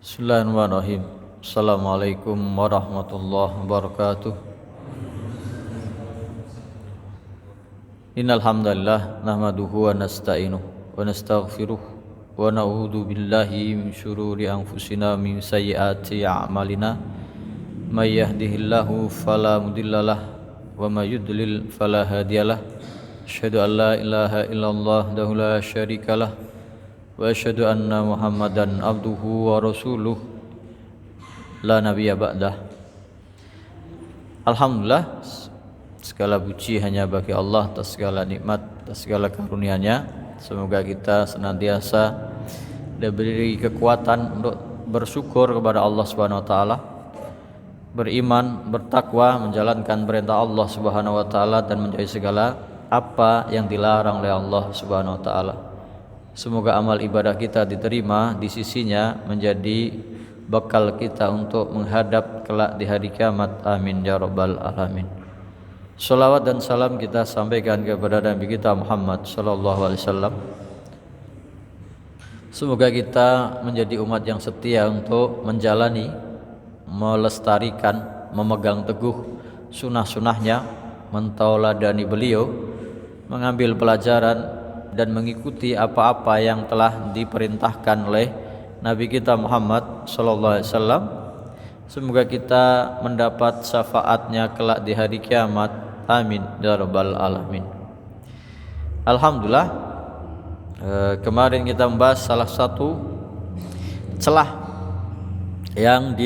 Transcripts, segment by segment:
Bismillahirrahmanirrahim. Assalamualaikum warahmatullahi wabarakatuh. Innal hamdalillah nahmaduhu wa nasta'inuhu wa nastaghfiruh wa na'udzu billahi min syururi anfusina min sayyiati a'malina may yahdihillahu fala mudhillalah wa may yudlil fala hadiyalah. Asyhadu an la ilaha illallah wahdahu la syarikalah wa asyhadu anna Muhammadan abduhu wa rasuluh la nabiyya ba'dah. Alhamdulillah, segala puji hanya bagi Allah atas segala nikmat, atas segala karunia-Nya. Semoga kita senantiasa diberi kekuatan untuk bersyukur kepada Allah Subhanahu wa taala, beriman, bertakwa, menjalankan perintah Allah Subhanahu wa taala dan menjauhi segala apa yang dilarang oleh Allah Subhanahu wa taala. Semoga amal ibadah kita diterima di sisinya, menjadi bekal kita untuk menghadap kelak di hari kiamat. Amin ya rabbal alamin. Salawat dan salam kita sampaikan kepada Nabi kita Muhammad sallallahu alaihi wasallam. Semoga kita menjadi umat yang setia untuk menjalani, melestarikan, memegang teguh sunnah-sunnahnya, mentauladani beliau, mengambil pelajaran dan mengikuti apa-apa yang telah diperintahkan oleh Nabi kita Muhammad sallallahu alaihi wasallam. Semoga kita mendapat syafaatnya kelak di hari kiamat. Amin ya rabbal alamin. Alhamdulillah, kemarin kita membahas salah satu celah yang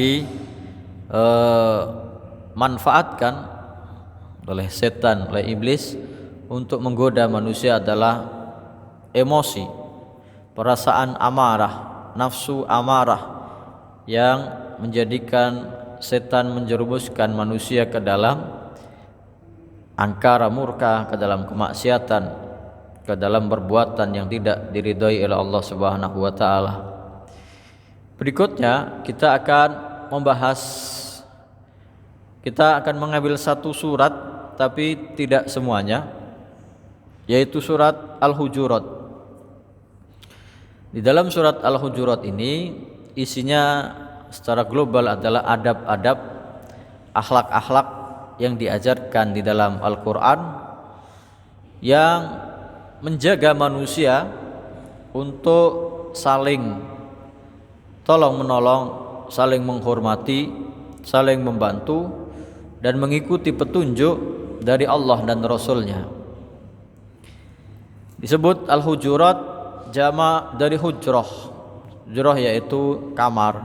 dimanfaatkan oleh setan, oleh iblis untuk menggoda manusia adalah emosi, perasaan amarah, nafsu amarah yang menjadikan setan menjerumuskan manusia ke dalam angkara murka, ke dalam kemaksiatan, ke dalam perbuatan yang tidak diridhai oleh Allah Subhanahu wa taala. Berikutnya kita akan mengambil satu surat, tapi tidak semuanya, yaitu surat Al-Hujurat. Di dalam surat Al-Hujurat ini isinya secara global adalah adab-adab, akhlak-akhlak yang diajarkan di dalam Al-Quran yang menjaga manusia untuk saling tolong-menolong, saling menghormati, saling membantu dan mengikuti petunjuk dari Allah dan Rasul-Nya. Disebut Al-Hujurat jama' dari hujrah. Hujrah yaitu kamar.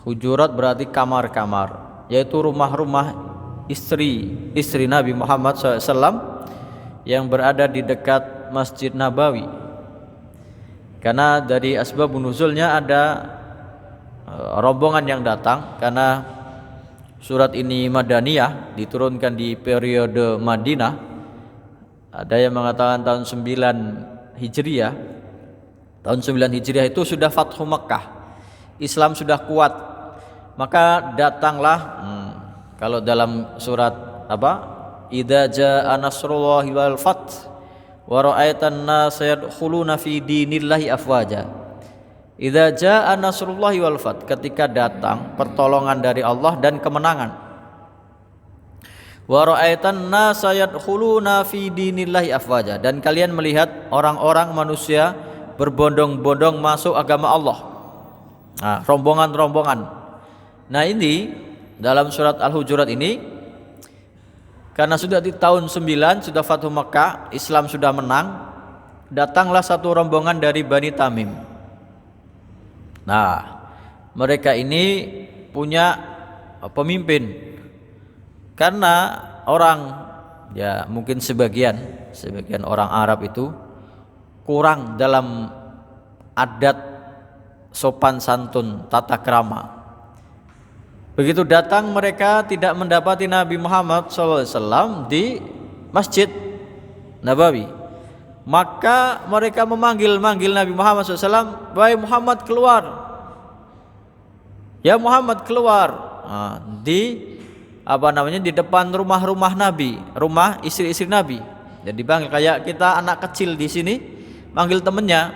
Hujurat berarti kamar-kamar, yaitu rumah-rumah istri Nabi Muhammad SAW yang berada di dekat Masjid Nabawi. Karena dari asbab nuzulnya ada rombongan yang datang, karena surat ini Madaniyah, diturunkan di periode Madinah. Ada yang mengatakan tahun 9 Hijriah. Tahun 9 Hijriah itu sudah Fathu Makkah, Islam sudah kuat. Maka datanglah kalau dalam surat Idza jaa nasrullahi wal fath wa ra'aitan nasa yadkhuluna fi dinillahi afwaja. Idza jaa nasrullahi wal fath, ketika datang pertolongan dari Allah dan kemenangan. Wa ra'aitan nasa yadkhuluna fi dinillahi afwaja, dan kalian melihat orang-orang manusia berbondong-bondong masuk agama Allah. Nah, rombongan-rombongan. Nah, ini dalam surat Al-Hujurat ini, karena sudah di tahun 9, sudah Fathu Makkah, Islam sudah menang, datanglah satu rombongan dari Bani Tamim. Nah, mereka ini punya pemimpin. Karena orang, ya mungkin sebagian orang Arab itu kurang dalam adat sopan santun, tata krama. Begitu datang, mereka tidak mendapati Nabi Muhammad SAW di Masjid Nabawi. Maka mereka memanggil Nabi Muhammad SAW, "Wahai Muhammad, keluar. Ya Muhammad, keluar." Nah, di depan rumah-rumah Nabi, rumah istri-istri Nabi. Jadi dipanggil kayak kita anak kecil di sini manggil temennya.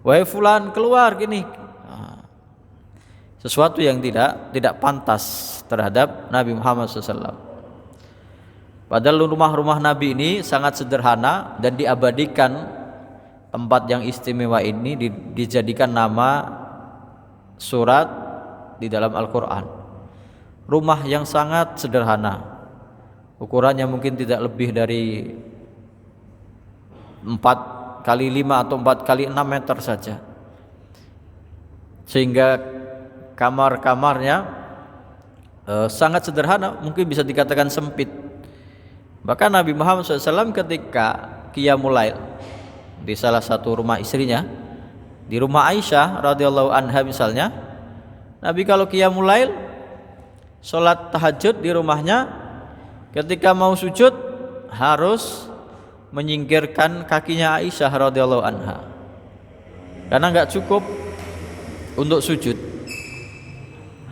wahai fulan keluar gini. Nah, sesuatu yang tidak pantas terhadap Nabi Muhammad SAW. Padahal rumah-rumah Nabi ini sangat sederhana dan diabadikan. Tempat yang istimewa ini dijadikan nama surat di dalam Al-Quran. Rumah yang sangat sederhana, ukurannya mungkin tidak lebih dari 4x5 atau 4x6 meter saja, sehingga kamar-kamarnya sangat sederhana, mungkin bisa dikatakan sempit. Bahkan Nabi Muhammad SAW ketika qiyamul lail di salah satu rumah istrinya, di rumah Aisyah radhiyallahu anha misalnya, Nabi kalau qiyamul lail salat tahajud di rumahnya, ketika mau sujud harus menyingkirkan kakinya Aisyah radhiyallahu anha, karena enggak cukup untuk sujud,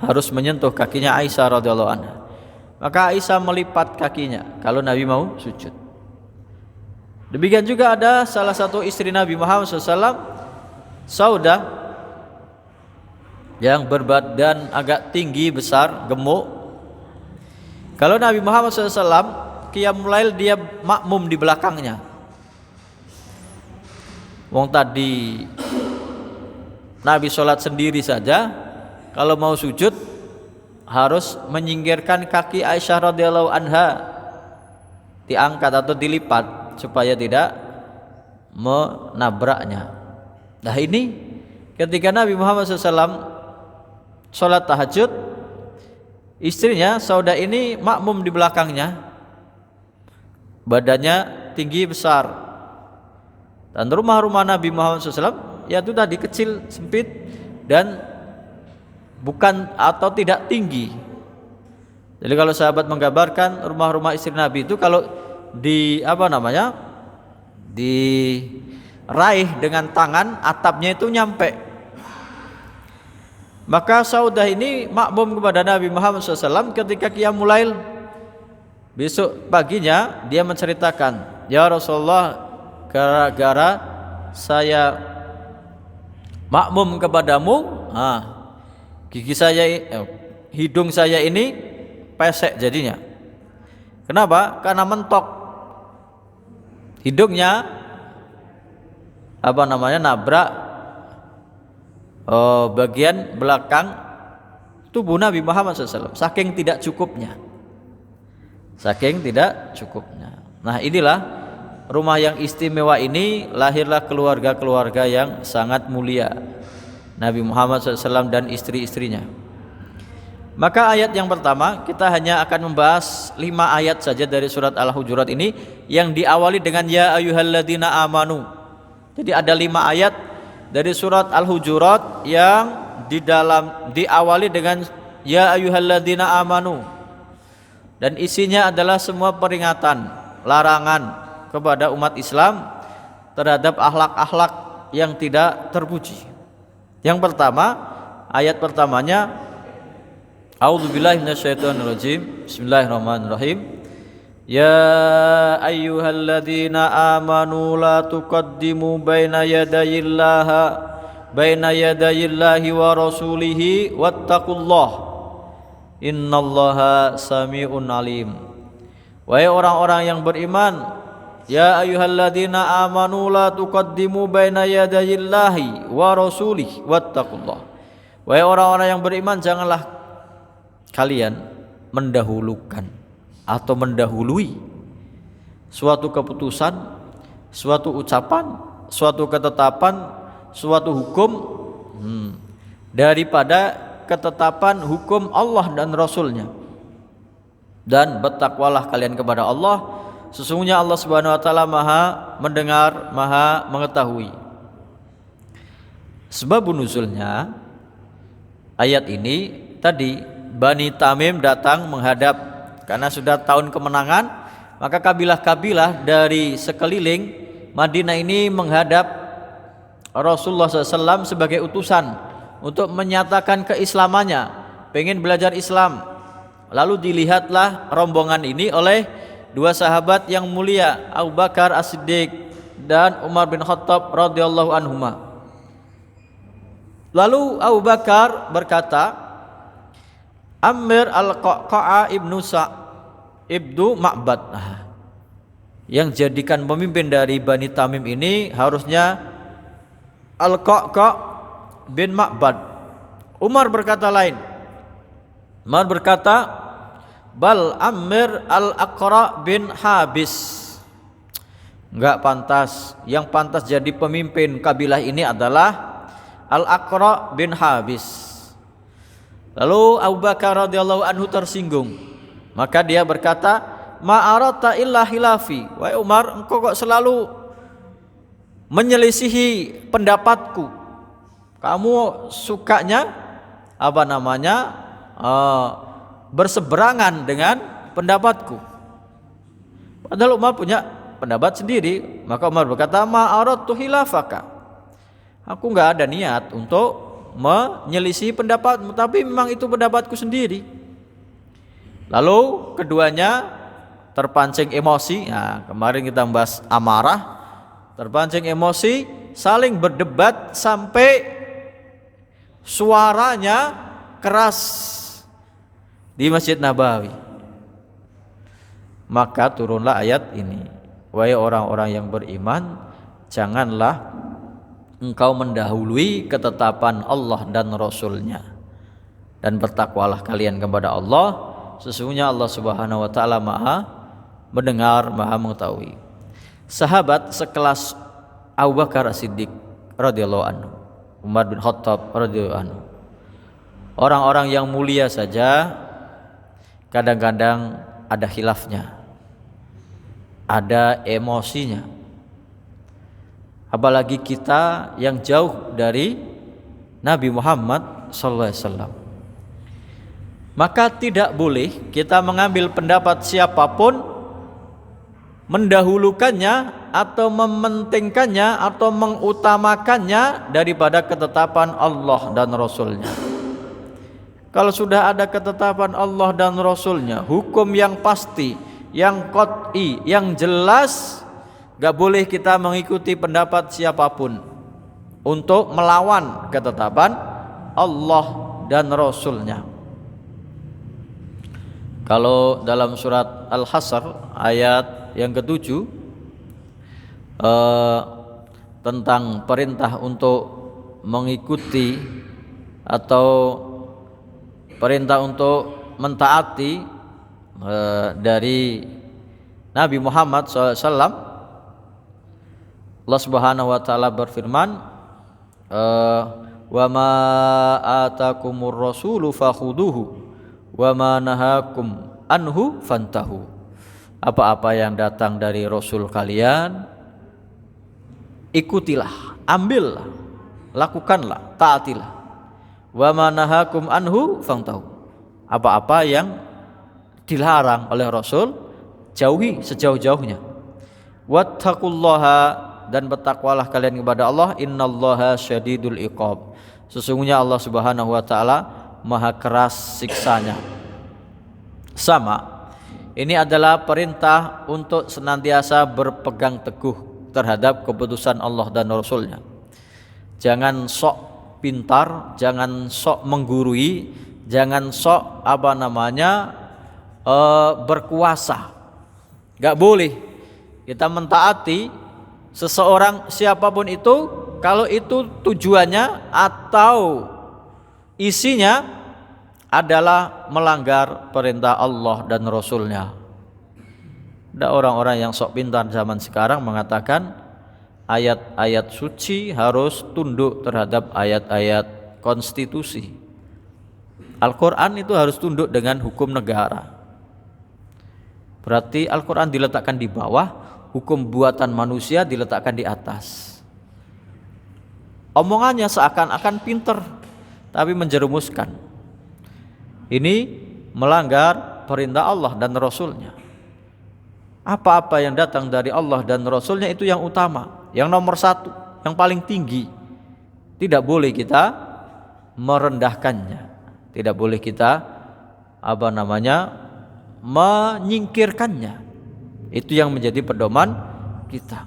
harus menyentuh kakinya Aisyah radhiyallahu anha. Maka Aisyah melipat kakinya kalau Nabi mau sujud. Demikian juga ada salah satu istri Nabi Muhammad SAW, Saudah, yang berbadan agak tinggi, besar, gemuk. Kalau Nabi Muhammad SAW qiyamul lail, dia makmum di belakangnya. Wong tadi Nabi sholat sendiri saja, kalau mau sujud harus menyingkirkan kaki Aisyah radhiyallahu anha, diangkat atau dilipat supaya tidak menabraknya. Nah ini ketika Nabi Muhammad SAW sholat tahajud, istrinya Saudah ini makmum di belakangnya, badannya tinggi besar, dan rumah-rumah Nabi Muhammad SAW ya itu tadi kecil, sempit, dan bukan atau tidak tinggi. Jadi kalau sahabat menggambarkan rumah-rumah istri Nabi itu kalau diraih dengan tangan, atapnya itu nyampe. Maka Saudah ini makmum kepada Nabi Muhammad SAW ketika qiyamul lail. Besok paginya dia menceritakan, ya Rasulullah, gara-gara saya makmum kepadamu, gigi saya, hidung saya ini pesek jadinya. Kenapa? Karena mentok. Hidungnya nabrak bagian belakang tubuh Nabi Muhammad SAW, saking tidak cukupnya. Nah inilah rumah yang istimewa ini, lahirlah keluarga-keluarga yang sangat mulia, Nabi Muhammad SAW dan istri-istrinya. Maka ayat yang pertama kita hanya akan membahas 5 ayat saja dari surat Al-Hujurat ini, yang diawali dengan ya ayyuhalladzina amanu. Jadi ada 5 ayat dari surat Al-Hujurat yang diawali dengan ya ayyuhalladzina amanu, dan isinya adalah semua peringatan, larangan kepada umat Islam terhadap akhlak-akhlak yang tidak terpuji. Yang pertama, ayat pertamanya, a'udzubillahi minasyaitonirrajim, bismillahirrahmanirrahim. Ya ayyuhalladzina amanu la tuqaddimu baina yadayillahi wa rasulihi wattaqullah innallaha sami'un alim. Wahai orang-orang yang beriman, ya ayyuhalladzina amanu la tuqaddimu baina yadayillahi wa rasulihi wattaqullah. Wahai orang-orang yang beriman, janganlah kalian mendahulukan atau mendahului suatu keputusan, suatu ucapan, suatu ketetapan, suatu hukum daripada ketetapan hukum Allah dan Rasulnya. Dan bertakwalah kalian kepada Allah, sesungguhnya Allah Subhanahu wa taala Maha mendengar, Maha mengetahui. Sebab nuzulnya ayat ini tadi, Bani Tamim datang menghadap karena sudah tahun kemenangan, maka kabilah-kabilah dari sekeliling Madinah ini menghadap Rasulullah SAW sebagai utusan untuk menyatakan keislamannya, pengen belajar Islam. Lalu dilihatlah rombongan ini oleh 2 sahabat yang mulia, Abu Bakar As-Siddiq dan Umar bin Khattab radhiyallahu anhuma. Lalu Abu Bakar berkata, Amir al-Qaqa'a ibnu Ma'bad. Yang jadikan pemimpin dari Bani Tamim ini harusnya Al-Qaqa' bin Ma'bad. Umar berkata lain. Umar berkata, bal Amir al-Aqra' bin Habis. Enggak pantas. Yang pantas jadi pemimpin kabilah ini adalah Al-Aqra' bin Habis. Lalu Abu Bakar radhiyallahu anhu tersinggung. Maka dia berkata, ma'arata illa hilafi. Wahai Umar, engkau kok selalu menyelisihi pendapatku. Kamu sukanya berseberangan dengan pendapatku. Padahal Umar punya pendapat sendiri. Maka Umar berkata, ma'aratu hilafaka. Aku enggak ada niat untuk menyelisih pendapatmu, tapi memang itu pendapatku sendiri. Lalu keduanya terpancing emosi. Nah, kemarin kita membahas amarah. Terpancing emosi, saling berdebat sampai suaranya keras di Masjid Nabawi. Maka turunlah ayat ini. Wahai orang-orang yang beriman, janganlah engkau mendahului ketetapan Allah dan Rasul-Nya, dan bertakwalah kalian kepada Allah. Sesungguhnya Allah Subhanahu wa taala Maha mendengar, Maha mengetahui. Sahabat sekelas Abu Bakar As-Siddiq radhiyallahu anhu, Umar bin Khattab radhiyallahu anhu, orang-orang yang mulia saja kadang-kadang ada khilafnya, ada emosinya. Apalagi kita yang jauh dari Nabi Muhammad SAW. Maka tidak boleh kita mengambil pendapat siapapun, mendahulukannya atau mementingkannya atau mengutamakannya daripada ketetapan Allah dan Rasul-Nya. Kalau sudah ada ketetapan Allah dan Rasul-Nya, hukum yang pasti, yang qat'i, yang jelas, gak boleh kita mengikuti pendapat siapapun untuk melawan ketetapan Allah dan Rasul-Nya. Kalau dalam surat Al-Hasr ayat yang ke-7 tentang perintah untuk mengikuti atau perintah untuk mentaati dari Nabi Muhammad SAW, Allah Subhanahu wa taala berfirman, wa ma atakumur rasulu fakhuduhu wa ma nahakum anhu fantahu. Apa-apa yang datang dari Rasul kalian, ikutilah, ambillah, lakukanlah, taatilah. Wa ma nahakum anhu fantahu. Apa-apa yang dilarang oleh Rasul, jauhi sejauh-jauhnya. Wattaqullaha, dan bertakwalah kalian kepada Allah. Innallaha syadidul iqab. Sesungguhnya Allah Subhanahu wa taala maha keras siksanya. Sama, ini adalah perintah untuk senantiasa berpegang teguh terhadap keputusan Allah dan Rasul-Nya. Jangan sok pintar, jangan sok menggurui, jangan sok berkuasa. Gak boleh kita mentaati seseorang siapapun itu kalau itu tujuannya atau isinya adalah melanggar perintah Allah dan Rasul-Nya. Ada orang-orang yang sok pintar zaman sekarang mengatakan ayat-ayat suci harus tunduk terhadap ayat-ayat konstitusi. Al-Quran itu harus tunduk dengan hukum negara. Berarti Al-Quran diletakkan di bawah, hukum buatan manusia diletakkan di atas. Omongannya seakan-akan pintar, tapi menjerumuskan. Ini melanggar perintah Allah dan Rasul-Nya. Apa-apa yang datang dari Allah dan Rasul-Nya itu yang utama, yang nomor satu, yang paling tinggi. Tidak boleh kita merendahkannya, tidak boleh kita menyingkirkannya. Itu yang menjadi pedoman kita.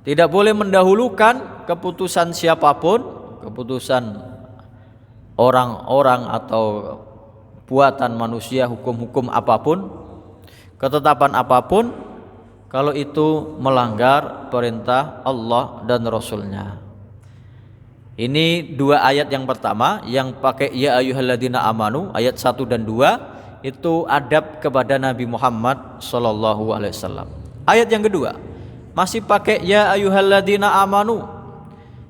Tidak boleh mendahulukan keputusan siapapun, keputusan orang-orang atau buatan manusia, hukum-hukum apapun, ketetapan apapun, kalau itu melanggar perintah Allah dan Rasulnya. Ini dua ayat yang pertama yang pakai ya ayyuhalladzina amanu, ayat 1 dan 2 itu adab kepada Nabi Muhammad sallallahu alaihi wasallam. Ayat yang kedua masih pakai ya ayyuhalladzina amanu.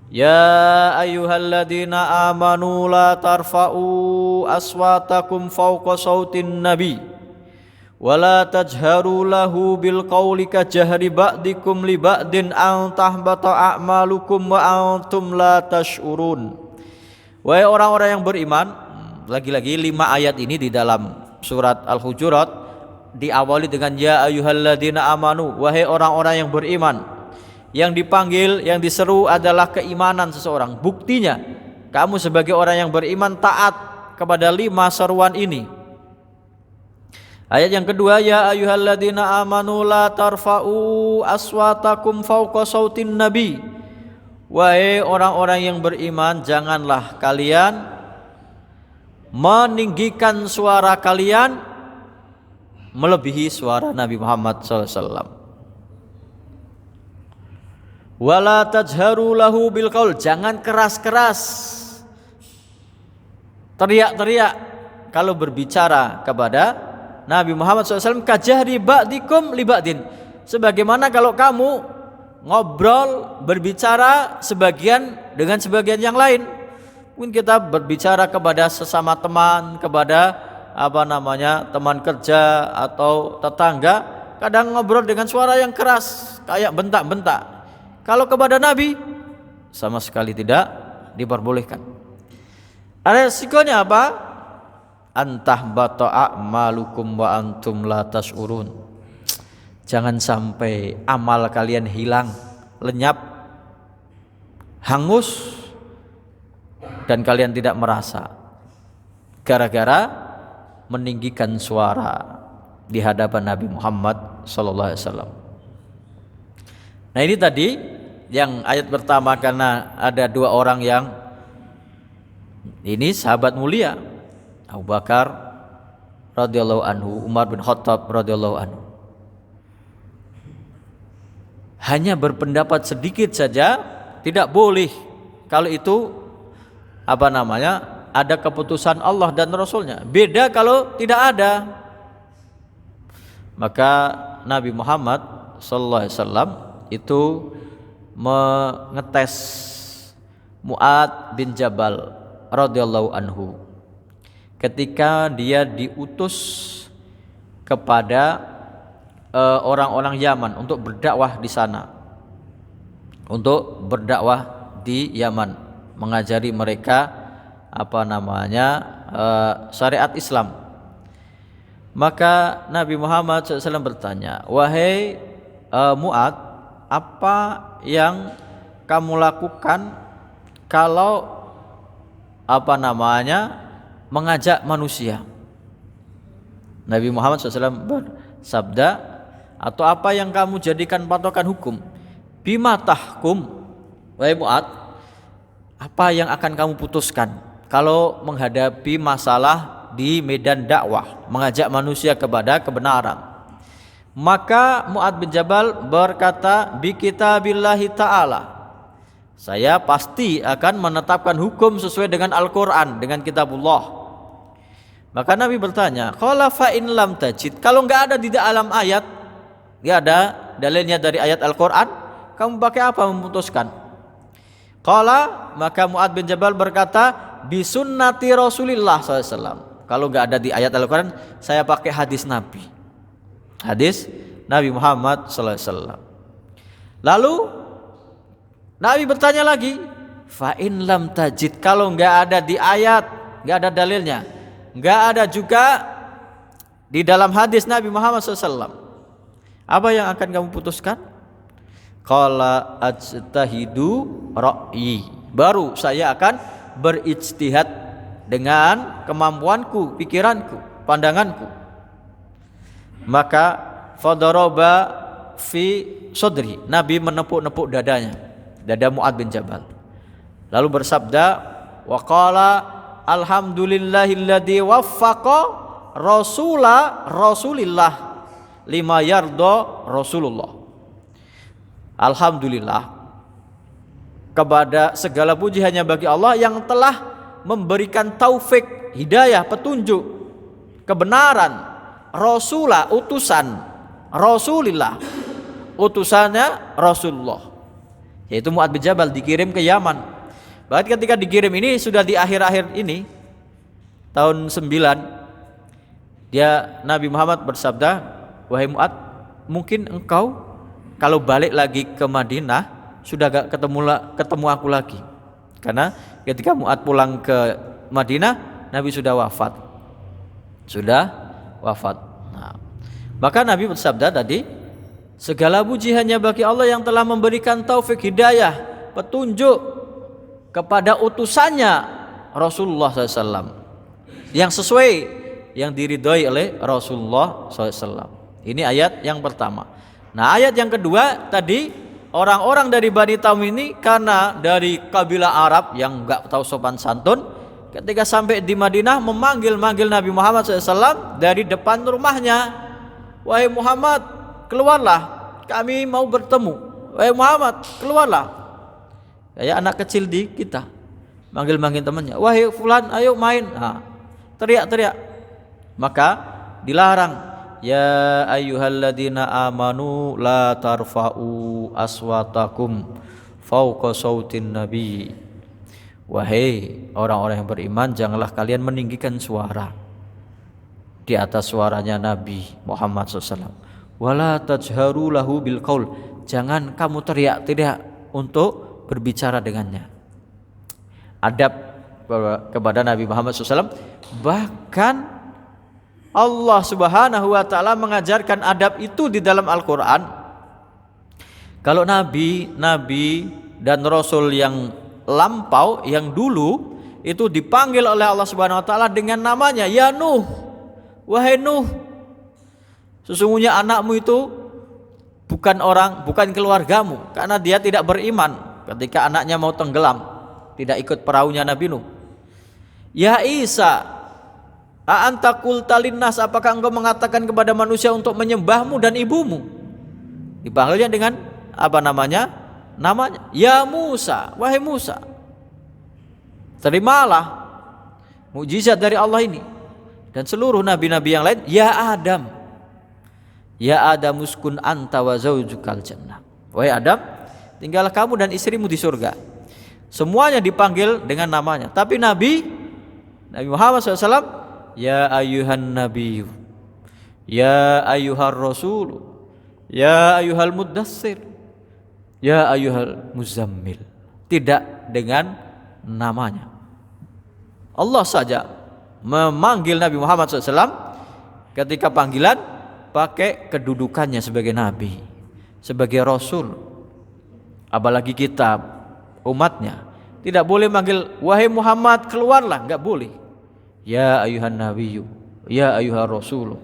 Ya ayyuhalladzina amanu la tarfa'u aswatakum fawqa sautin nabi wa la tajharu lahu bil qawli ka jahri ba'dikum li ba'din an tahbata a'malukum wa antum la tash'urun. Wahai orang-orang yang beriman, lagi-lagi 5 ayat ini di dalam surat Al-Hujurat diawali dengan ya ayyuhalladzina amanu, wahai orang-orang yang beriman. Yang dipanggil, yang diseru adalah keimanan seseorang. Buktinya kamu sebagai orang yang beriman taat kepada 5 seruan ini. Ayat yang kedua, ya ayyuhalladzina amanu la tarfa'u aswatakum fawqa sautin nabi. Wahai orang-orang yang beriman, janganlah kalian meninggikan suara kalian melebihi suara Nabi Muhammad SAW. Wala tajharu lahu bil qaul, jangan keras-keras teriak-teriak kalau berbicara kepada Nabi Muhammad SAW. Kajahri ba'dikum li ba'din, sebagaimana kalau kamu ngobrol berbicara sebagian dengan sebagian yang lain. Mungkin kita berbicara kepada sesama teman, kepada teman kerja atau tetangga, kadang ngobrol dengan suara yang keras kayak bentak-bentak. Kalau kepada Nabi sama sekali tidak diperbolehkan. Resikonya apa? Antah bata'a malukum wa antum la tash'urun. Jangan sampai amal kalian hilang, lenyap, hangus, dan kalian tidak merasa gara-gara meninggikan suara di hadapan Nabi Muhammad sallallahu alaihi wasallam. Nah, ini tadi yang ayat pertama, karena ada 2 orang yang ini sahabat mulia, Abu Bakar radhiyallahu anhu, Umar bin Khattab radhiyallahu anhu. Hanya berpendapat sedikit saja tidak boleh kalau itu ada keputusan Allah dan Rasulnya. Beda kalau tidak ada. Maka Nabi Muhammad sallallahu alaihi wasallam itu mengetes Mu'ad bin Jabal radhiyallahu anhu ketika dia diutus kepada orang-orang Yaman untuk berdakwah di sana, untuk berdakwah di Yaman, mengajari mereka syariat Islam. Maka Nabi Muhammad SAW bertanya, wahai Mu'ad, apa yang kamu lakukan kalau mengajak manusia? Nabi Muhammad SAW bersabda, atau apa yang kamu jadikan patokan hukum? Bima tahkum, wahai Mu'ad, apa yang akan kamu putuskan kalau menghadapi masalah di medan dakwah, mengajak manusia kepada kebenaran? Maka Mu'ad bin Jabal berkata, bi kitabillahi ta'ala, saya pasti akan menetapkan hukum sesuai dengan Al-Quran, dengan kitabullah. Maka Nabi bertanya, qala fa in lam tajid, kalau enggak ada di dalam ayat, enggak ada dalilnya dari ayat Al-Quran, kamu pakai apa memutuskan? Qala, maka Mu'ad bin Jabal berkata, bi sunnati Rasulillah SAW. Kalau enggak ada di ayat Al-Quran, saya pakai hadis Nabi. Hadis Nabi Muhammad SAW. Lalu Nabi bertanya lagi, fa in lam tajid, kalau enggak ada di ayat, enggak ada dalilnya, enggak ada juga di dalam hadis Nabi Muhammad SAW, apa yang akan kamu putuskan? Qala ajtahidu ra'yi, baru saya akan berijtihad dengan kemampuanku, pikiranku, pandanganku. Maka fadaraba fi sodri. Nabi menepuk-nepuk dadanya, dada Mu'adz bin Jabal. Lalu bersabda, wa qala alhamdulillahilladzi waffaqa rasulillah lima yardo Rasulullah. Alhamdulillah, kepada segala puji hanya bagi Allah yang telah memberikan taufik, hidayah, petunjuk, kebenaran Rasulah, utusan Rasulillah, utusannya Rasulullah, yaitu Mu'adz bin Jabal, dikirim ke Yaman. Bahkan ketika dikirim ini sudah di akhir-akhir ini tahun 9, Nabi Muhammad bersabda, wahai Mu'adz, mungkin engkau kalau balik lagi ke Madinah sudah gak ketemu aku lagi, karena ketika Mu'adz pulang ke Madinah Nabi sudah wafat. Nah, maka Nabi bersabda tadi, segala puji hanya bagi Allah yang telah memberikan taufik, hidayah, petunjuk kepada utusannya Rasulullah SAW, yang sesuai, yang diridhoi oleh Rasulullah SAW. Ini ayat yang pertama. Nah, ayat yang kedua tadi, orang-orang dari Bani Taim ini karena dari kabilah Arab yang enggak tahu sopan santun, ketika sampai di Madinah memanggil Nabi Muhammad SAW dari depan rumahnya. Wahai Muhammad, keluarlah, kami mau bertemu. Wahai Muhammad, keluarlah. Kayak anak kecil di kita manggil temannya, wahai fulan, ayo main. Nah, teriak-teriak. Maka dilarang. Ya ayyuhalladzina amanu la tarfa'u aswatakum fauqa sautin nabi. Wahai orang-orang yang beriman, janganlah kalian meninggikan suara di atas suaranya Nabi Muhammad SAW. Wala tajharu lahu bil qaul, jangan kamu teriak-teriak untuk berbicara dengannya. Adab kepada Nabi Muhammad SAW. Bahkan Allah Subhanahu wa ta'ala mengajarkan adab itu di dalam Al-Quran. Kalau nabi dan rasul yang lampau, yang dulu itu dipanggil oleh Allah Subhanahu wa ta'ala dengan namanya, ya Nuh, wahai Nuh, sesungguhnya anakmu itu bukan keluargamu, karena dia tidak beriman ketika anaknya mau tenggelam, tidak ikut perahunya Nabi Nuh. Ya Isa, a'anta qulta linnas, apakah engkau mengatakan kepada manusia untuk menyembahmu dan ibumu? Dipanggilnya dengan apa namanya? Ya Musa, wahai Musa, terimalah mukjizat dari Allah ini. Dan seluruh nabi-nabi yang lain, ya Adam uskun anta wa zaujukal jannah, wahai Adam, tinggallah kamu dan istrimu di surga. Semuanya dipanggil dengan namanya. Tapi Nabi Muhammad SAW, ya ayyuhan nabiyyu, ya ayyuhar rasul, ya ayyuhal muddassir, ya ayyuhal muzammil. Tidak dengan namanya. Allah saja memanggil Nabi Muhammad SAW ketika panggilan pakai kedudukannya sebagai nabi, sebagai rasul. Apalagi kita umatnya tidak boleh manggil wahai Muhammad keluarlah, enggak boleh. Ya ayuhan nabiyyu, ya ayuhar rasul.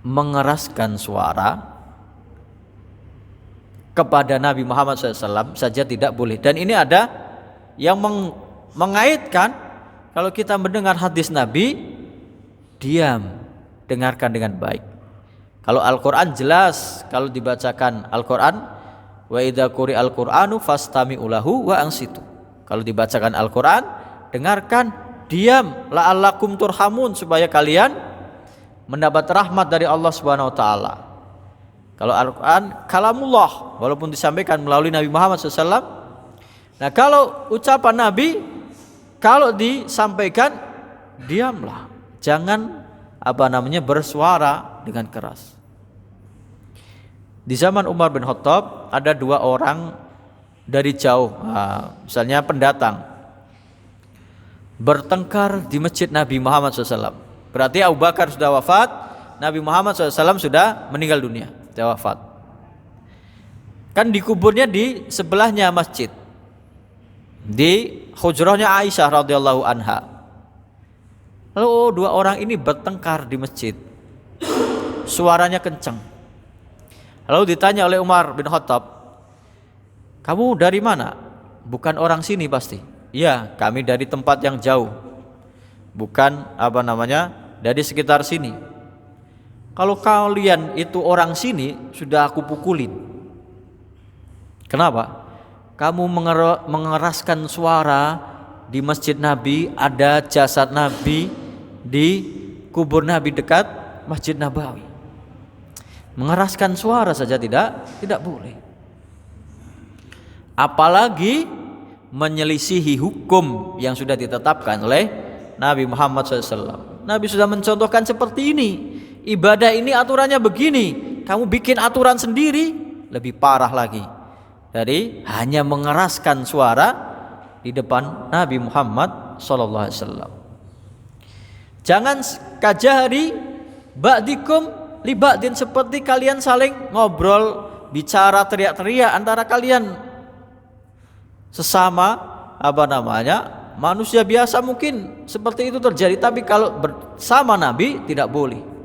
Mengeraskan suara kepada Nabi Muhammad SAW saja tidak boleh. Dan ini ada yang mengaitkan, kalau kita mendengar hadis Nabi, diam, dengarkan dengan baik. Kalau Al-Quran jelas, kalau dibacakan Al-Quran, wa idza quri'al Qur'anu fastami'u lahu wa ansitu. Kalau dibacakan Al-Quran, dengarkan, diam, la'allakum turhamun, supaya kalian mendapat rahmat dari Allah Subhanahu wa taala. Kalau Al-Quran kalamullah, walaupun disampaikan melalui Nabi Muhammad SAW. Nah, kalau ucapan Nabi, kalau disampaikan, diamlah, jangan bersuara dengan keras. Di zaman Umar bin Khattab ada dua orang dari jauh, misalnya pendatang, bertengkar di masjid Nabi Muhammad SAW. Berarti Abu Bakar sudah wafat, Nabi Muhammad SAW sudah meninggal dunia, sudah wafat. Kan dikuburnya di sebelahnya masjid, di hujrahnya Aisyah radhiyallahu anha. Lalu dua orang ini bertengkar di masjid, suaranya kencang. Lalu ditanya oleh Umar bin Khattab, kamu dari mana? Bukan orang sini pasti. Iya, kami dari tempat yang jauh. Bukan dari sekitar sini. Kalau kalian itu orang sini, sudah aku pukulin. Kenapa? Kamu mengeraskan suara di masjid Nabi, ada jasad Nabi di kubur Nabi dekat Masjid Nabawi. Mengeraskan suara saja tidak boleh. Apalagi menyelisihi hukum yang sudah ditetapkan oleh Nabi Muhammad SAW. Nabi sudah mencontohkan seperti ini. Ibadah ini aturannya begini, kamu bikin aturan sendiri, lebih parah lagi dari hanya mengeraskan suara di depan Nabi Muhammad SAW. Jangan kajahari ba'dikum li ba'din, seperti kalian saling ngobrol, bicara, teriak-teriak antara kalian sesama manusia biasa, mungkin seperti itu terjadi, tapi kalau bersama Nabi tidak boleh.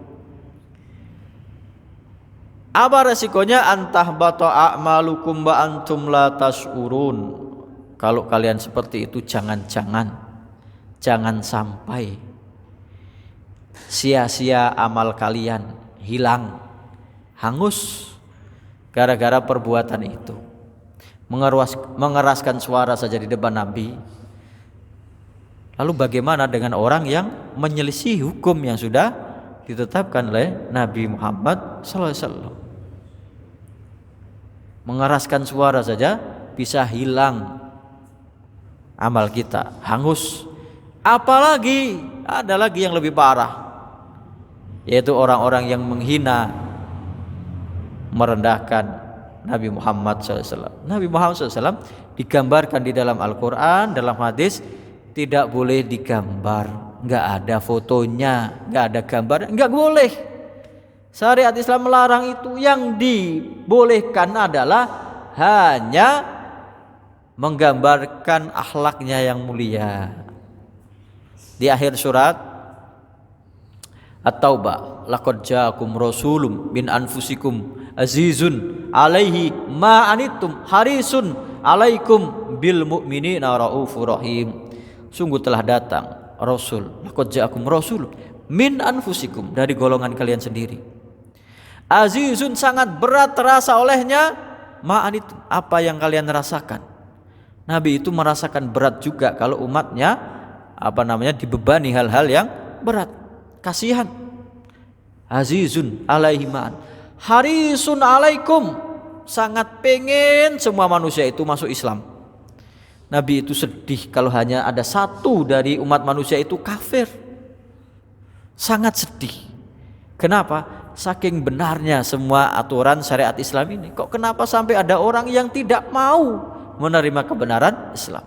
Apa resikonya? Antahbata a'malukum wa antum la tash'urun. Kalau kalian seperti itu, jangan sampai sia-sia amal kalian, hilang, hangus gara-gara perbuatan itu. Mengeraskan suara saja di depan Nabi. Lalu bagaimana dengan orang yang menyelisih hukum yang sudah ditetapkan oleh Nabi Muhammad SAW? Mengeraskan suara saja bisa hilang amal kita, hangus. Apalagi ada lagi yang lebih parah, yaitu orang-orang yang menghina, merendahkan Nabi Muhammad SAW. Nabi Muhammad SAW digambarkan di dalam Al-Quran, dalam hadis, tidak boleh digambar, nggak ada fotonya, nggak ada gambar, nggak boleh. Syariat Islam melarang itu. Yang dibolehkan adalah hanya menggambarkan akhlaknya yang mulia. Di akhir surat At-Taubah, laqad ja'akum rasulun min anfusikum azizun alaihi ma anittum harisun alaikum bil mu'minina raufur rahim. Sungguh telah datang rasul, laqad ja'akum rasul min anfusikum, dari golongan kalian sendiri. Azizun, sangat berat terasa olehnya, ma'anit, apa yang kalian rasakan. Nabi itu merasakan berat juga kalau umatnya dibebani hal-hal yang berat. Kasihan. Azizun alaihi ma'an harisun alaikum, sangat pengen semua manusia itu masuk Islam. Nabi itu sedih kalau hanya ada satu dari umat manusia itu kafir. Sangat sedih. Kenapa? Saking benarnya semua aturan syariat Islam ini, kok kenapa sampai ada orang yang tidak mau menerima kebenaran Islam?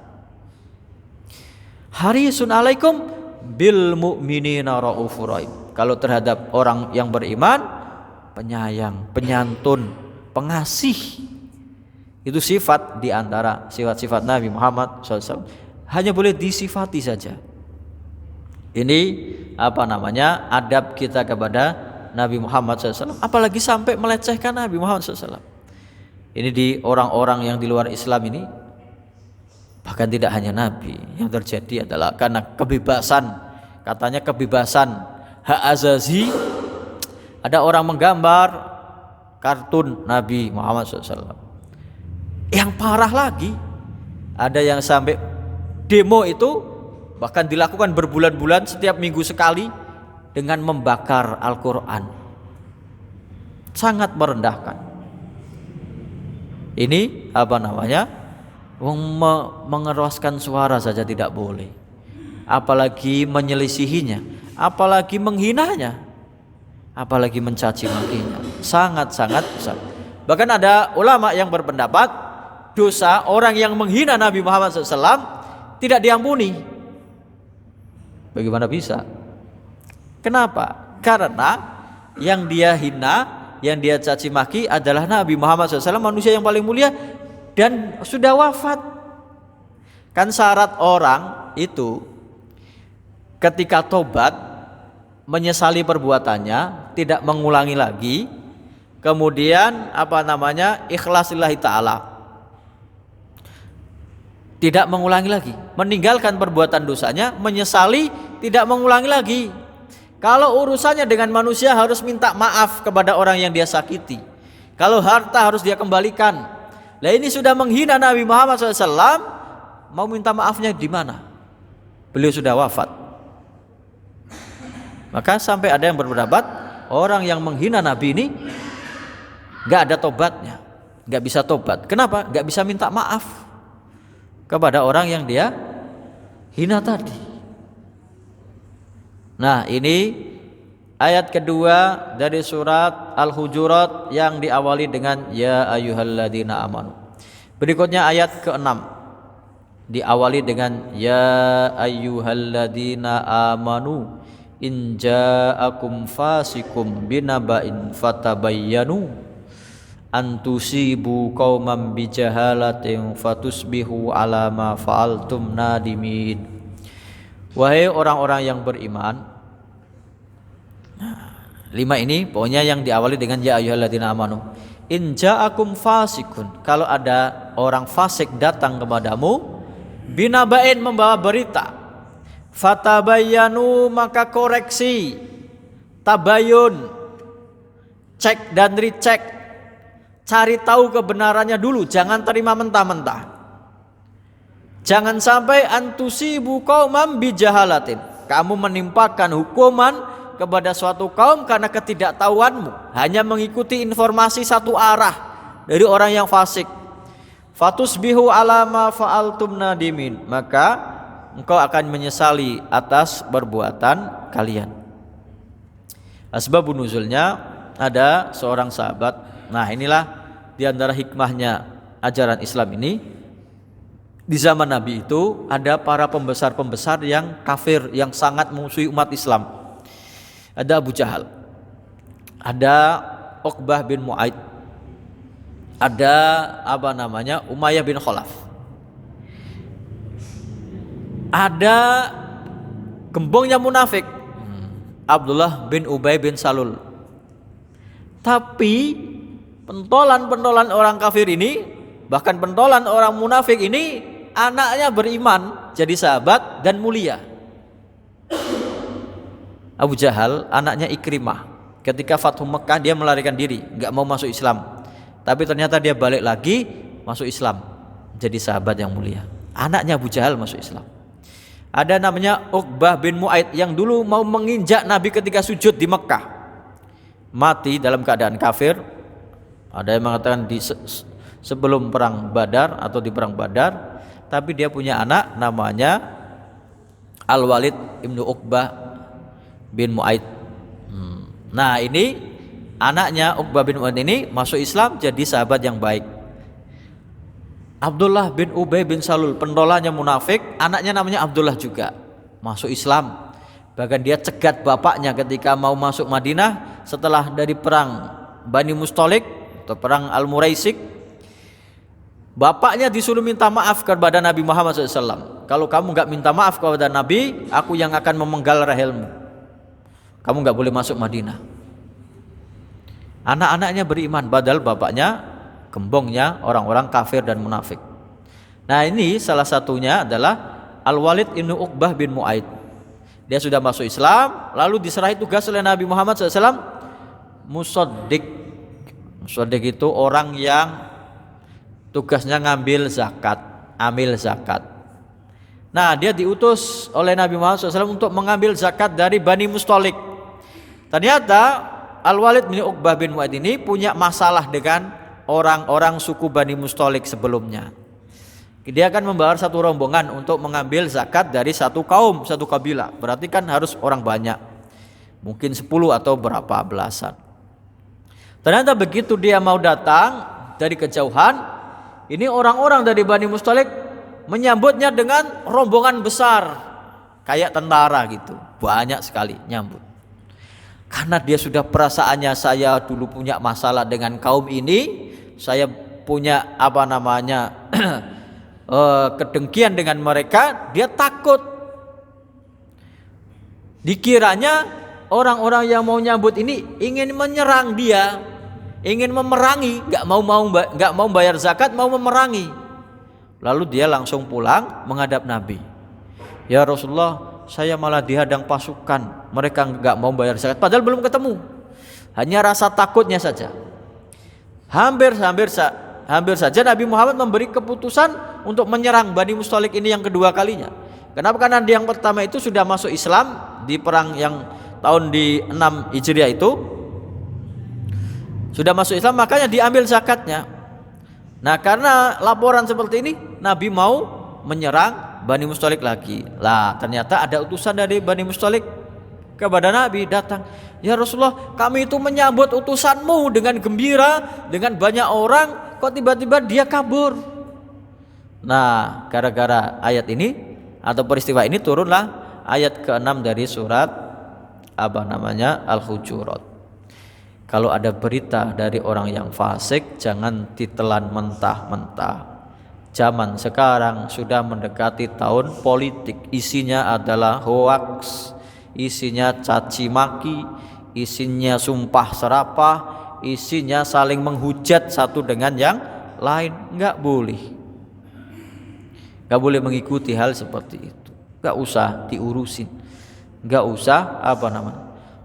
Harisun alaikum bil mu'minina raufur rahim. Kalau terhadap orang yang beriman, penyayang, penyantun, pengasih. Itu sifat di antara sifat-sifat Nabi Muhammad SAW. Hanya boleh disifati saja. Ini adab kita kepada Nabi Muhammad SAW. Apalagi sampai melecehkan Nabi Muhammad SAW. Ini di orang-orang yang di luar Islam ini, bahkan tidak hanya Nabi, yang terjadi adalah karena kebebasan, katanya kebebasan hak azazi. Ada orang menggambar kartun Nabi Muhammad SAW. Yang parah lagi, ada yang sampai demo itu bahkan dilakukan berbulan-bulan, setiap minggu sekali, dengan membakar Al-Quran. Sangat merendahkan. Ini mengeraskan suara saja tidak boleh, apalagi menyelisihinya, apalagi menghinanya, apalagi mencaci makinya. Sangat-sangat besar. Bahkan ada ulama yang berpendapat dosa orang yang menghina Nabi Muhammad SAW tidak diampuni. Bagaimana bisa? Kenapa? Karena yang dia hina, yang dia caci maki adalah Nabi Muhammad SAW, manusia yang paling mulia dan sudah wafat. Kan syarat orang itu ketika tobat, menyesali perbuatannya, tidak mengulangi lagi, kemudian ikhlas lillahi ta'ala, tidak mengulangi lagi, meninggalkan perbuatan dosanya, menyesali, tidak mengulangi lagi. Kalau urusannya dengan manusia harus minta maaf kepada orang yang dia sakiti, kalau harta harus dia kembalikan. Lah ini sudah menghina Nabi Muhammad SAW, mau minta maafnya di mana? Beliau sudah wafat. Maka sampai ada yang berpendapat orang yang menghina Nabi ini nggak ada tobatnya, nggak bisa tobat. Kenapa? Nggak bisa minta maaf kepada orang yang dia hina tadi. Nah, ini ayat kedua dari surat Al-Hujurat yang diawali dengan ya ayyuhalladzina amanu. Berikutnya ayat ke-6 diawali dengan ya ayyuhalladzina amanu in ja'akum fasikum binaba'in fatabayyanu an tusibu qauman bijahalatin fatusbihu ala ma fa'altum nadimin. Wahai orang-orang yang beriman. Nah, 5 ini pokoknya yang diawali dengan ya ayyuhalladzina amanu. In ja'akum fasikun, kalau ada orang fasik datang kepadamu, binaba'in membawa berita, fatabayyanu maka koreksi, tabayun, cek dan recheck, cari tahu kebenarannya dulu, jangan terima mentah-mentah. Jangan sampai antusibu qauman bijahalatin, kamu menimpakan hukuman kepada suatu kaum karena ketidaktahuanmu, hanya mengikuti informasi satu arah dari orang yang fasik. Fatusbihu ala ma fa'altum nadimin, maka engkau akan menyesali atas perbuatan kalian. Asbabun nuzulnya, ada seorang sahabat. Nah, inilah di antara hikmahnya ajaran Islam ini. Di zaman Nabi itu ada para pembesar-pembesar yang kafir, yang sangat memusuhi umat Islam. Ada Abu Jahal, ada Uqbah bin Mu'aid, ada Umayyah bin Khalaf, ada gembongnya munafik Abdullah bin Ubay bin Salul. Tapi pentolan-pentolan orang kafir ini, bahkan pentolan orang munafik ini, anaknya beriman, jadi sahabat dan mulia. Abu Jahal anaknya Ikrimah, ketika Fathu Mekah dia melarikan diri, nggak mau masuk Islam. Tapi ternyata dia balik lagi masuk Islam, jadi sahabat yang mulia. Anaknya Abu Jahal masuk Islam. Ada namanya Uqbah bin Mu'aid yang dulu mau menginjak Nabi ketika sujud di Mekah, mati dalam keadaan kafir. Ada yang mengatakan sebelum perang Badar atau di perang Badar. Tapi dia punya anak namanya Al-Walid ibnu Uqbah bin Mu'aid. Nah, ini anaknya Uqbah bin Mu'aid ini masuk Islam, jadi sahabat yang baik. Abdullah bin Ubay bin Salul, pendolanya munafik, anaknya namanya Abdullah juga, masuk Islam. Bahkan dia cegat bapaknya ketika mau masuk Madinah setelah dari perang Bani Mustalik atau perang Al-Muraisik. Bapaknya disuruh minta maaf kepada Nabi Muhammad SAW. Kalau kamu gak minta maaf kepada Nabi, aku yang akan memenggal rahilmu. Kamu gak boleh masuk Madinah. Anak-anaknya beriman, padahal bapaknya gembongnya orang-orang kafir dan munafik. Nah, ini salah satunya adalah Al-Walid ibnu Uqbah bin Mu'aid. Dia sudah masuk Islam, lalu diserahi tugas oleh Nabi Muhammad SAW musaddiq. Musaddiq itu orang yang tugasnya ngambil zakat, amil zakat. Nah, dia diutus oleh Nabi Muhammad SAW untuk mengambil zakat dari Bani Mustalik. Ternyata Al-Walid bin Uqbah bin Mu'aid ini punya masalah dengan orang-orang suku Bani Mustalik sebelumnya. Dia akan membawa satu rombongan untuk mengambil zakat dari satu kaum, satu kabilah. Berarti kan harus orang banyak, mungkin 10 atau berapa belasan. Ternyata begitu dia mau datang dari kejauhan, ini orang-orang dari Bani Mustalik menyambutnya dengan rombongan besar, kayak tentara gitu, banyak sekali nyambut. Karena dia sudah perasaannya, saya dulu punya masalah dengan kaum ini, saya punya kedengkian dengan mereka, dia takut. Dikiranya orang-orang yang mau nyambut ini ingin menyerang dia, ingin memerangi, nggak mau bayar zakat, mau memerangi. Lalu dia langsung pulang menghadap Nabi. Ya Rasulullah, saya malah dihadang pasukan, mereka nggak mau bayar zakat, padahal belum ketemu. Hanya rasa takutnya saja. Hampir saja Nabi Muhammad memberi keputusan untuk menyerang Bani Mustalik ini yang kedua kalinya. Kenapa? Karena yang pertama itu sudah masuk Islam di perang yang tahun di 6 Hijriah itu sudah masuk Islam, makanya diambil zakatnya. Nah, karena laporan seperti ini, Nabi mau menyerang Bani Mustalik lagi. Lah, ternyata ada utusan dari Bani Mustalik kepada Nabi datang. Ya Rasulullah, kami itu menyambut utusanmu dengan gembira, dengan banyak orang, kok tiba-tiba dia kabur. Nah, gara-gara ayat ini atau peristiwa ini turunlah ayat ke-6 dari surat Al-Hujurat. Kalau ada berita dari orang yang fasik, jangan ditelan mentah-mentah. Zaman sekarang sudah mendekati tahun politik, isinya adalah hoaks, isinya caci maki, isinya sumpah serapah, isinya saling menghujat satu dengan yang lain. Nggak boleh mengikuti hal seperti itu. Nggak usah diurusin, nggak usah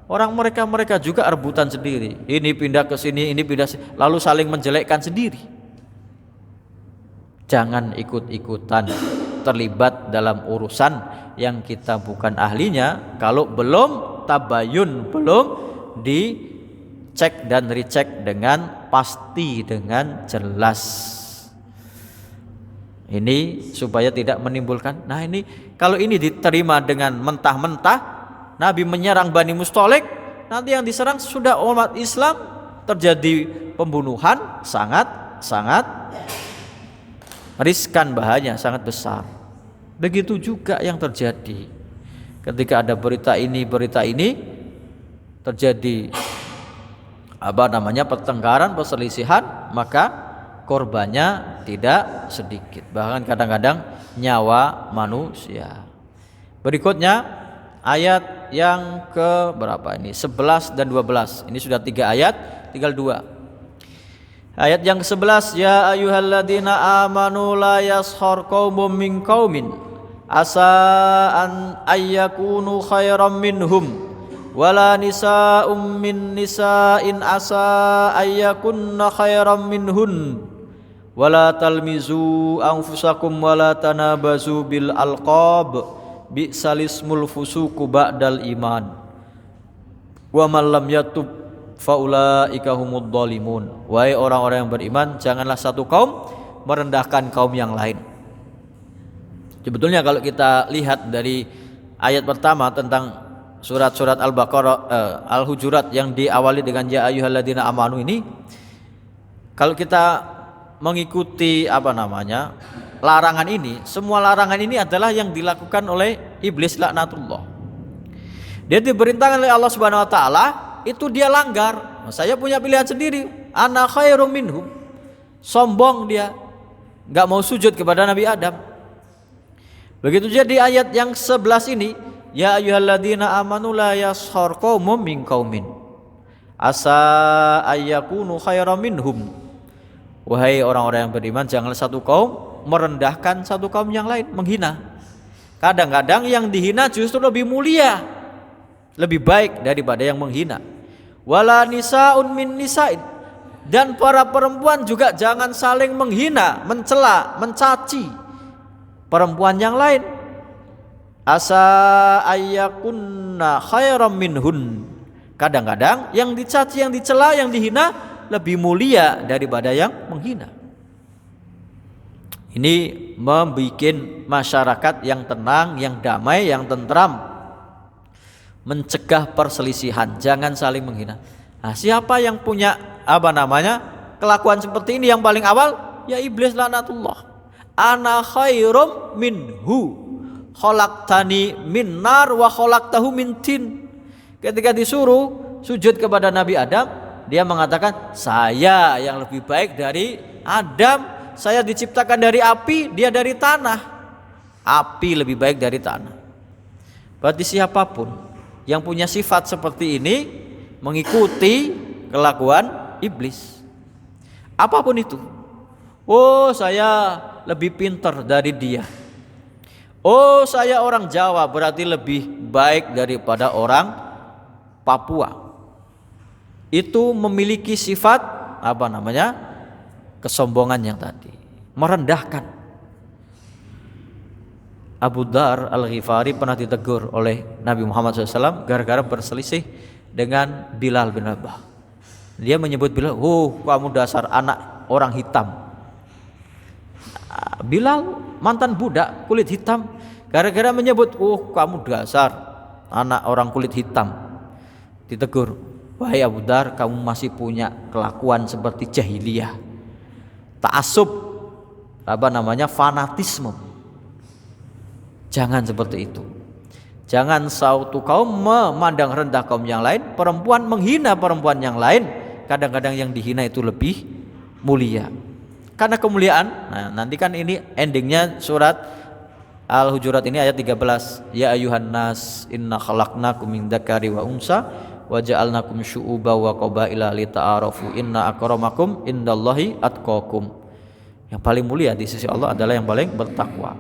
orang mereka juga rebutan sendiri. Ini pindah ke sini, ini pindah sini, lalu saling menjelekkan sendiri. Jangan ikut-ikutan terlibat dalam urusan yang kita bukan ahlinya. Kalau belum tabayun, belum dicek dan recheck dengan pasti, dengan jelas. Ini supaya tidak menimbulkan. Nah, ini kalau ini diterima dengan mentah-mentah, Nabi menyerang Bani Mustalik, nanti yang diserang sudah umat Islam, terjadi pembunuhan, sangat riskan, bahaya sangat besar. Begitu juga yang terjadi ketika ada berita ini terjadi pertengkaran, perselisihan, maka korbannya tidak sedikit, bahkan kadang-kadang nyawa manusia. Berikutnya ayat yang ke berapa ini? 11 dan 12. Ini sudah 3 ayat, tinggal 2. Ayat yang ke-11, ya ayyuhalladzina amanu la yashar qaumun min qaumin asa an ayyakunu khairam minhum wala nisa'um min nisa'in asa ayyakunna khairam minhun wala talmizu anfusakum wala tanabazu bil alqab bi'salismul fusuku ba'dal iman wa man lam yatub faulaika humud dhalimun. Wahai orang-orang yang beriman, janganlah satu kaum merendahkan kaum yang lain. Sebetulnya kalau kita lihat dari ayat pertama tentang surat-surat Al-Baqarah, Al-Hujurat yang diawali dengan ya ayyuhalladzina amanu ini, kalau kita mengikuti larangan ini, semua larangan ini adalah yang dilakukan oleh iblis laknatullah. Dia diperintahkan oleh Allah Subhanahu wa taala, itu dia langgar. Saya punya pilihan sendiri, ana khairum minhum. Sombong dia, enggak mau sujud kepada Nabi Adam. Begitu juga di ayat yang 11 ini, ya ayyuhalladzina amanu la yashar qaumun min qaumin asa ayyakunu khairam minhum. Wahai orang-orang yang beriman, janganlah satu kaum merendahkan satu kaum yang lain, menghina. Kadang-kadang yang dihina justru lebih mulia, lebih baik daripada yang menghina. Wala nisa'un min nisa'in, dan para perempuan juga jangan saling menghina, mencela, mencaci perempuan yang lain. Asa ayyakunna khairam minhun. Kadang-kadang yang dicaci, yang dicela, yang dihina lebih mulia daripada yang menghina. Ini membuat masyarakat yang tenang, yang damai, yang tentram, mencegah perselisihan, jangan saling menghina. Nah, siapa yang punya kelakuan seperti ini yang paling awal? Ya iblis laknatullah. Ana khairum minhu khalaqtani min nar wa khalaqtahu min tin. Ketika disuruh sujud kepada Nabi Adam, dia mengatakan, saya yang lebih baik dari Adam, saya diciptakan dari api, dia dari tanah. Api lebih baik dari tanah. Berarti siapapun yang punya sifat seperti ini, mengikuti kelakuan iblis. Apapun itu. Oh, saya lebih pintar dari dia. Oh, saya orang Jawa berarti lebih baik daripada orang Papua. Itu memiliki sifat kesombongan yang tadi, merendahkan. Abu Dzar Al-Ghifari pernah ditegur oleh Nabi Muhammad SAW gara-gara berselisih dengan Bilal bin Rabah. Dia menyebut Bilal, kamu dasar anak orang hitam. Bilal mantan budak kulit hitam, gara-gara menyebut kamu dasar anak orang kulit hitam, ditegur, wahai Abu Dzar, kamu masih punya kelakuan seperti jahiliyah, ta'assub, fanatisme. Jangan seperti itu. Jangan suatu kaum memandang rendah kaum yang lain, perempuan menghina perempuan yang lain. Kadang-kadang yang dihina itu lebih mulia. Karena kemuliaan. Nah, nanti kan ini endingnya surat Al-Hujurat ini ayat 13. Ya ayuhan nas inna khalaqnakum min dzakari wa unsa wa ja'alnakum syu'uba wa qabaila lita'arafu inna akramakum indallahi atqakum. Yang paling mulia di sisi Allah adalah yang paling bertakwa.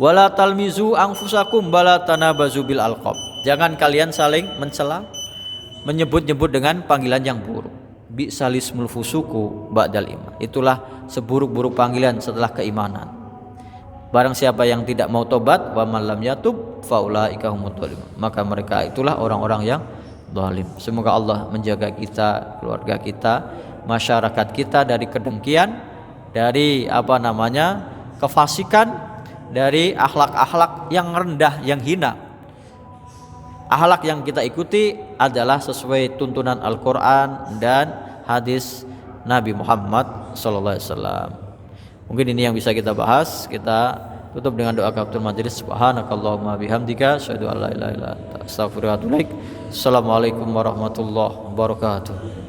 Wala talmizu anfusakum wala tanabazu bil alqab. Jangan kalian saling mencela, menyebut-nyebut dengan panggilan yang buruk. Bi'salismul fusuku ba'dal iman. Itulah seburuk-buruk panggilan setelah keimanan. Barang siapa yang tidak mau tobat, wa man lam yatub faulaika humudz dzalimun. Maka mereka itulah orang-orang yang zalim. Semoga Allah menjaga kita, keluarga kita, masyarakat kita dari kedengkian, dari kefasikan, dari akhlak-akhlak yang rendah, yang hina. Akhlak yang kita ikuti adalah sesuai tuntunan Al-Quran dan hadis Nabi Muhammad SAW. Mungkin ini yang bisa kita bahas. Kita tutup dengan doa kafaratul majelis. Subhanakallahumma bihamdika asyhadu an la ilaha illa anta astaghfiruka wa atubu ilaik. Assalamualaikum warahmatullahi wabarakatuh.